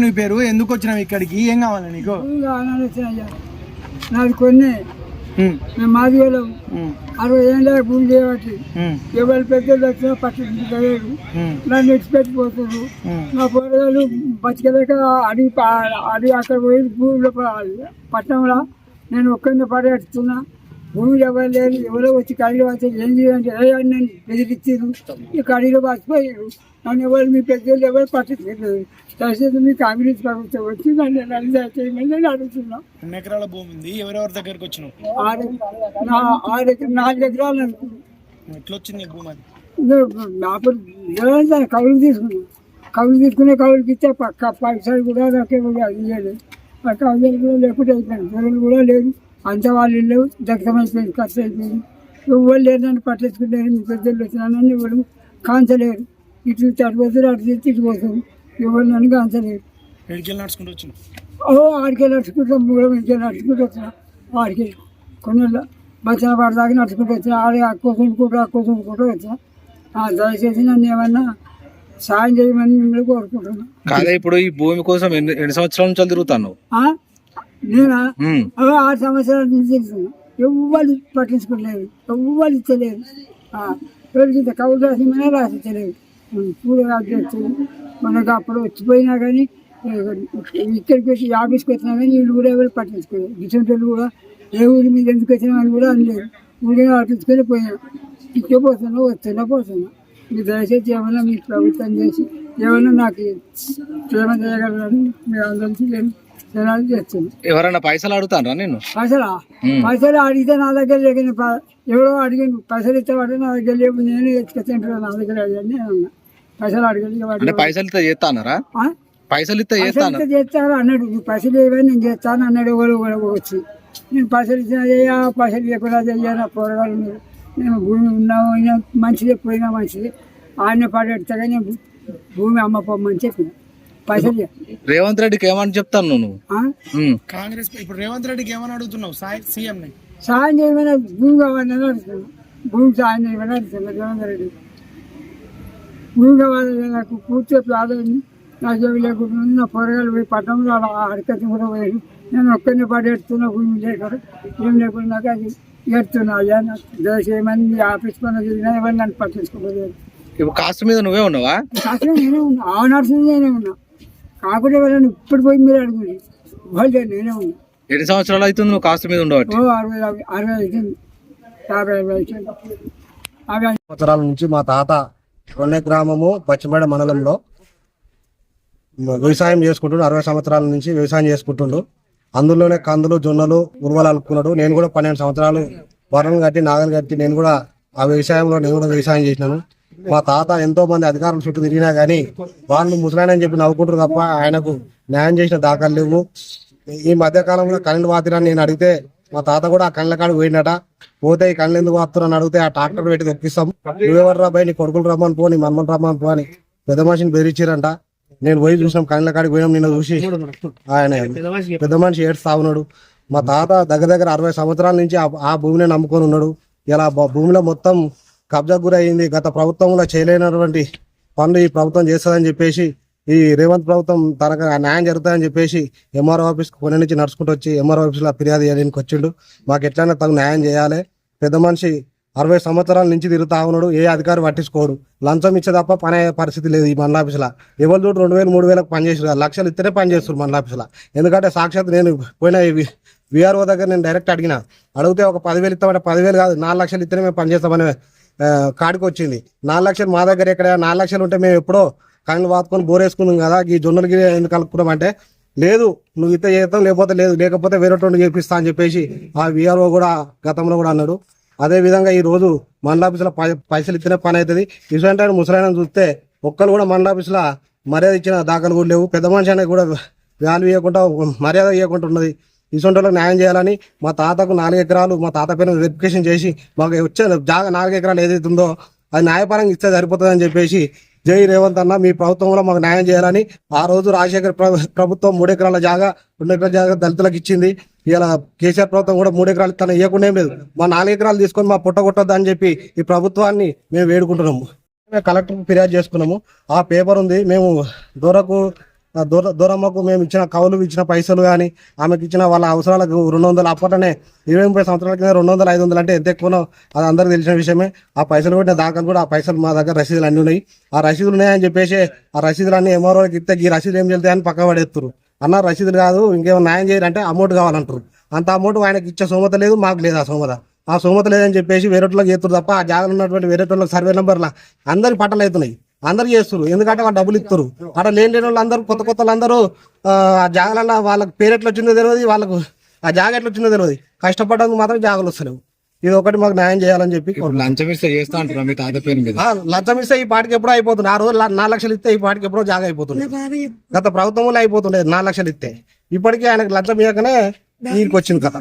నీ పేరు ఎందుకు వచ్చినావు ఇక్కడికి? ఏం కావాలి నీకు? నాది కొన్ని మేము మాది వాళ్ళం 60 ఏళ్ళ భూమి చేయబట్టి ఎవరు పెద్దలు వచ్చినా పట్టించుకోలేదు. నన్ను ఎక్స్పెట్టిపోతున్నారు. నా పొరగాలు బతికలేక అడిగి అక్కడ పోయి భూమిలో పట్టణంలో నేను ఒక్కరిని పడేస్తున్నా. భూమి ఎవరు లేరు. ఎవరో వచ్చి కడిలో వచ్చి ఏం చేయాలంటే నేను బెదిరించారు. ఈ కడిలో బతిపోయారు. నన్ను ఎవరు మీ పెద్దలు ఎవరు పట్టించుకోలేదు. దయచేసి మీ కాంగ్రెస్ ప్రభుత్వం వచ్చి నన్ను చేయమని నేను అడుగుతున్నాను. 2 ఎకరాల భూమి ఉంది. ఎవరెవరి దగ్గరకు వచ్చినావు? 4 ఎకరాలు అనుకున్నాను. ఎట్లా వచ్చింది భూమి? అది నాకు కవులు తీసుకున్నాను. కవులకి ఇస్తే పక్క పైసలు కూడా నాకే ఇవ్వలేదు. కవులు కూడా లేకుండా అయిపోయింది. జరుగులు కూడా లేదు. అంత వాళ్ళు లేవు. దగ్ధమైపోయింది. ఖర్చు అయిపోయింది. ఎవరు లేరు. నన్ను పట్టించుకుంటారు. మీ పెద్దలు వచ్చినానని ఎవరు కాంచలేరు. ఇటు పోతారు, అటు చేసి ఇటు పోతారు. ఎవరు నన్ను కాంచలేరు. నడుచుకుంటూ వచ్చిన ఆడికి నడుచుకుంటాం. 3 ఇంటికి నడుచుకుంటూ వచ్చిన. ఆడికి కొన్ని బచ్చిన పడదాకా నడుచుకుంటూ వచ్చిన. ఆడి అక్కోసుకుంటూ వచ్చిన. దయచేసి నన్ను ఏమన్నా సాయం చేయమని మిమ్మల్ని కోరుకుంటున్నాను. కాదే, ఇప్పుడు ఈ భూమి కోసం ఎన్ని సంవత్సరాల నుంచి తిరుగుతాను? నేనా 6 సంవత్సరాల నుంచి తిరుగుతున్నా. ఎవ్వరు పట్టించుకోలేదు. ఎవ్వరు ఇచ్చలేదు. ఎవరికి కవులు రాసిమనే రాసిచ్చలేదు. పూర్వ అధ్యక్షులు మనకు అప్పుడు వచ్చిపోయినా కానీ ఇక్కడికి వచ్చి ఆఫీస్కి వచ్చినా కానీ వీళ్ళు కూడా ఎవరు పట్టించుకోలేదు. గిసంటోళ్ళు కూడా ఏ ఊరి మీద ఎందుకు వచ్చినా అని కూడా అనలేదు. ఊరిని పట్టించుకొని పోయాను. ఇచ్చే పోతున్నా. మీరు దయచేసి ఏమైనా మీ ప్రభుత్వం చేసి ఏమైనా నాకు ప్రేమ చేయగలరని మీరు అందరికీ నేను జనాలు చేస్తాను. ఎవరైనా పైసలు అడుగుతారా నేను? పైసలు అడిగితే నా దగ్గర లేని ఎవరో అడిగింది. పైసలు ఇచ్చేవాడు నా దగ్గర లేవు. నేను ఎత్తుకొచ్చేంటారు. నా దగ్గర అడిగాను. నేను ఉన్నా. పైసలు అడగలి. పైసలు ఇస్తే చేస్తానరా? పైసలు ఇస్తే చేస్తాను అన్నాడు. పైసలు ఏవైనా నేను చేస్తాను అన్నాడు. ఎవరు వచ్చి నేను పైసలు ఇచ్చిన పైసలు లేకుండా చెయ్యాను. పోరగాళ్ళు నేను భూమి ఉన్నా మంచిదే, పోయినా మంచిది. ఆయన పడేస్తా కానీ భూమి అమ్మపోమని చెప్పిన. పైసలు రేవంత్ రెడ్డికి ఏమని చెప్తాను నువ్వు? కాంగ్రెస్ ఇప్పుడు రేవంత్ రెడ్డికి ఏమని అడుగుతున్నావు? సీఎం సాయం చేయమని భూమి కావాలని అడుగుతున్నాను. భూమి సాయం చేయమని అడుగుతున్నా. రేవంత్ రెడ్డి భూమి కావాలి. నాకు పూర్తి ఆదాయం నాకేమి లేకుండా నా పొరగాలు పోయి పట్టణంలో అడకత్తి కూడా పోయారు. నేను ఒక్కరిని పడేస్తున్నా. భూమి లేక ఏం లేకుండా నాకు అది ఏడుతున్నా. అయ్యా నాకు దయచేయమని ఆఫీస్ పని తిరిగినా ఎవరు నన్ను పట్టించుకోలేదు. ఇప్పుడు కాస్ట్ మీద నువ్వే ఉన్నావా? కాస్ట్ నేనే ఉన్నా. నడుస్తుంది నేనే ఉన్నా. కాకుండా ఎవరైనా ఇప్పుడు పోయి మీరు అడుగుంది వాళ్ళు నేనే ఉన్నా. ఎన్ని సంవత్సరాలు అవుతుంది నువ్వు కాస్ట్ మీద ఉండవచ్చు? 60 అవుతుంది. 50 సంవత్సరాల నుంచి మా తాత కొన్నే గ్రామము పచ్చిమేడ మండలంలో వ్యవసాయం చేసుకుంటుండు. 60 సంవత్సరాల నుంచి వ్యవసాయం చేసుకుంటుండు. అందులోనే కందులు, జొన్నలు, ఉరువలు అలుపుకున్నాడు. నేను కూడా 12 సంవత్సరాలు వరలు కట్టి నాగలు కట్టి నేను కూడా ఆ వ్యవసాయంలో వ్యవసాయం చేసినాను. మా తాత ఎంతో మంది అధికారుల చుట్టూ తిరిగినా కానీ వాళ్ళు ముసలాయనని చెప్పి నవ్వుకుంటారు తప్ప ఆయనకు న్యాయం చేసిన దాఖలు లేవు. ఈ మధ్య కాలంలో కరెంటు వాతిరాన్ని నేను అడిగితే మా తాత కూడా ఆ కళ్ళ కాడికి పోయినట. పోతే ఈ కళ్ళు ఎందుకు వాతున్నాను అడిగితే ఆ ట్రాక్టర్ పెట్టి తెప్పిస్తాం. నువ్వెవరు రాబాయి, నీ కొడుకులు రమ్మని పో, నీ మన్మని రమ్మని పో అని పెద్ద మనిషిని బెదిరించారంట. నేను పోయి చూసినాం. కళ్ళ కాడికి పోయినాం. నిన్న చూసి ఆయన పెద్ద మనిషి ఏడుస్తా ఉన్నాడు. మా తాత దగ్గర 60 సంవత్సరాల నుంచి ఆ భూమిని నమ్ముకొని ఉన్నాడు. ఇలా భూమిలో మొత్తం కబ్జా గురయింది. గత ప్రభుత్వంలో చేయలేనటువంటి పనులు ఈ ప్రభుత్వం చేస్తుందని చెప్పేసి ఈ రేవంత్ ప్రభుత్వం తనకు న్యాయం జరుగుతుందని చెప్పేసి ఎంఆర్ఓ ఆఫీస్ కొన్ని నుంచి నడుచుకుంటూ వచ్చి ఎంఆర్ఓ ఆఫీస్లో ఫిర్యాదు చేయడానికి వచ్చిండు. మాకు ఎట్లయినా తగు న్యాయం చేయాలి. పెద్ద మనిషి 60 సంవత్సరాల నుంచి తిరుగుతా ఉన్నాడు. ఏ అధికారి పట్టించుకోడు. లంచం ఇచ్చే తప్ప పని అయ్యే పరిస్థితి లేదు ఈ మండల ఆఫీసులో. ఎవరు చూడు 2000, 3000 పని చేసారు. లక్షలు ఇస్తేనే పని చేస్తారు మండల ఆఫీసులో. ఎందుకంటే సాక్షాత్ నేను పోయిన విఆర్ఓ దగ్గర నేను డైరెక్ట్ అడిగితే ఒక 10,000 ఇస్తామంటే 10,000 కాదు 4 లక్షలు ఇస్తేనే మేము పని చేస్తామని కాడికి వచ్చింది. 4 లక్షలు మా దగ్గర ఎక్కడ? 4 లక్షలు ఉంటే మేము ఎప్పుడో కళ్ళు వాతుకొని బోరేసుకున్నాం కదా. ఈ జొన్నలకి ఎందుకు కలుపుకున్నాం అంటే లేదు నువ్వు ఇత చేస్తాం లేకపోతే వేరే రెండు చేపిస్తా అని చెప్పేసి ఆ విఆర్ఓ కూడా గతంలో కూడా అన్నాడు. అదే విధంగా ఈ రోజు మండల ఆఫీసులో పైసలు ఇస్తేనే పని అవుతుంది. ఇటువంటి ముసలాయన చూస్తే ఒక్కరు కూడా మండల ఆఫీసులో మర్యాద ఇచ్చిన దాఖలు కూడా లేవు. పెద్ద మనిషి అనేది కూడా వాల్యూ ఇవ్వకుండా మర్యాద ఇవ్వకుండా ఉన్నది. ఇటువంటి న్యాయం చేయాలని మా తాతకు 4 ఎకరాలు మా తాత పేరు వెరిఫికేషన్ చేసి మాకు వచ్చే జాగా 4 ఎకరాలు ఏదైతే ఉందో అది న్యాయపరంగా ఇస్తే సరిపోతుంది అని చెప్పేసి జై రేవంత్ అన్న మీ ప్రభుత్వంలో మాకు న్యాయం చేయాలని ఆ రోజు రాజశేఖర్ ప్రభుత్వం 3 ఎకరాల జాగా 2 ఎకరాల జాగా దళితులకు ఇచ్చింది. ఇలా కేసీఆర్ ప్రభుత్వం కూడా 3 ఎకరాలు తన ఇవ్వకుండా ఏం లేదు. మా 4 ఎకరాలు తీసుకొని మా పుట్ట కొట్టొద్దు అని చెప్పి ఈ ప్రభుత్వాన్ని మేము వేడుకుంటున్నాము. మేము కలెక్టర్కి ఫిర్యాదు చేసుకున్నాము. ఆ పేపర్ ఉంది. మేము దూరకు దూరమ్మకు మేము ఇచ్చిన కవులు ఇచ్చిన పైసలు కానీ ఆమెకి ఇచ్చిన వాళ్ళ అవసరాలకు 200 అప్పట్లోనే 20-30 సంవత్సరాల కింద 200-500 అంటే ఎంత ఎక్కువనో అది అందరికీ తెలిసిన విషయమే. ఆ పైసలు కూడా దాకా కూడా ఆ పైసలు మా దగ్గర రసీదులు అన్నీ ఉన్నాయి. ఆ రసీదులు ఉన్నాయని చెప్పేసి ఆ రసీదులన్నీ ఎంఆర్ఓకి ఇస్తే ఈ రసీదులు ఏం చెల్తాయని పక్క పడేస్తారు. అన్న రసీదులు కాదు ఇంకేమో న్యాయం చేయాలంటే అమౌంట్ కావాలంటారు. అంత అమౌంట్ ఆయనకి ఇచ్చే సోమత లేదు, మాకు లేదు ఆ సోమత లేదని చెప్పేసి వేరేట్లోకి చేస్తారు తప్ప ఆ జాగాలో ఉన్నటువంటి వేరేటోళ్ళకి సర్వే నెంబర్లా అందరికి పట్టలు అవుతున్నాయి. అందరు చేస్తారు ఎందుకంటే వాళ్ళు డబ్బులు ఇస్తారు. అక్కడ లేని వాళ్ళు అందరూ కొత్త వాళ్ళందరూ ఆ జాగాలలో వాళ్ళకి పేరెట్లు వచ్చిందో తెలియదు, వాళ్ళకు ఆ జాగా ఎట్లా వచ్చిందో తెలియదు. కష్టపడడానికి మాత్రం జాగాలు వస్తలేవు. ఇది ఒకటి మాకు న్యాయం చేయాలని చెప్పి లంచం ఇస్తే చేస్తా అంటారా మీ తాత పేరు మీద? లంచం ఇస్తే ఈ పాటికి ఎప్పుడో అయిపోతుంది. ఆ రోజు 4 లక్షలు ఇస్తే ఈ పాటికి ఎప్పుడో జాగా అయిపోతుంది. గత ప్రభుత్వంలో అయిపోతుండేది 4 లక్షలు ఇస్తే. ఇప్పటికీ ఆయనకు లంచం ఇవ్వకనే వీరికి వచ్చింది కథ.